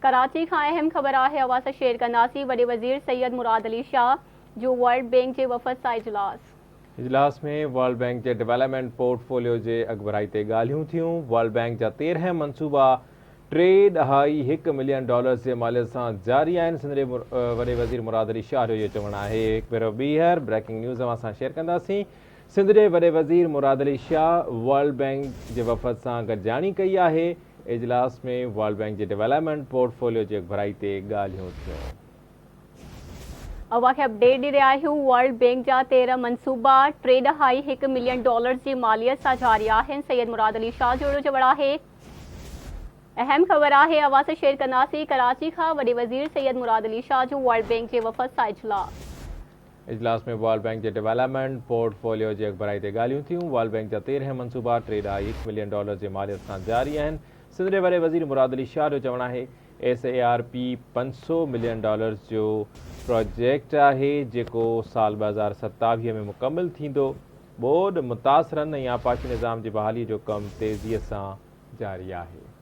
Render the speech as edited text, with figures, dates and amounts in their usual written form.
कराची खां अहम ख़बर है अवां सां शेयर कंदासीं। वॾे वज़ीर सैयद मुराद अली शाह जो वर्ल्ड बैंक के वफ़द सां इजलास में वर्ल्ड बैंक के डेवलपमेंट पोर्टफोलियो के अगबराई ते ॻाल्हियूं थियूं। वर्ल्ड बैंक जा 13 मनसूबा $3.1 मिलियन जे मालियत सां जारी आहिनि। सिंध जे वॾे वज़ीर मुराद अली शाह जो इहो चवणु आहे। हिकु भेरो ॿीहर ब्रेकिंग न्यूज़ अवां सां शेयर कंदासीं। सिंध जे वॾे वज़ीर मुराद अली शाह वर्ल्ड बैंक जे वफ़द सां गॾिजाणी कई आहे। इजलास में वर्ल्ड बैंक के डेवलपमेंट पोर्टफोलियो की अगबराई ते ॻाल्हियूं थियूं। अवां खे अपडेट ॾी रहिया आहियूं। वर्ल्ड बैंक जा 13 मनसूबा $3.1 मिलियन जी मालियत सां जारी आहिनि। सैयद मुराद अली शाह जो अहिड़ो चवणु आहे। अहम ख़बर है अवां सां शेयर कंदासीं। कराची खां वॾे वज़ीर सैयद मुराद अली शाह जो वर्ल्ड बैंक जे वफ़द सां इजलास में वर्ल्ड बैंक के डेवलपमेंट पोर्टफोलियो की अगबराई ते ॻाल्हियूं थियूं। वर्ल्ड बैंक जा 13 मनसूबा $3.1 मिलियन जे मालियत सां जारी आहिनि। सिंध जे वॾे वज़ीर मुराद अली शाह जो चवणु आहे। SARP $500 मिलियन जो प्रोजेक्ट है जेको साल 2027 में मुकम्मल थींदो। बोर्ड मुतासरन ऐं आपाशी निज़ाम की बहाली जो कम तेज़ीअ सां जारी आहे।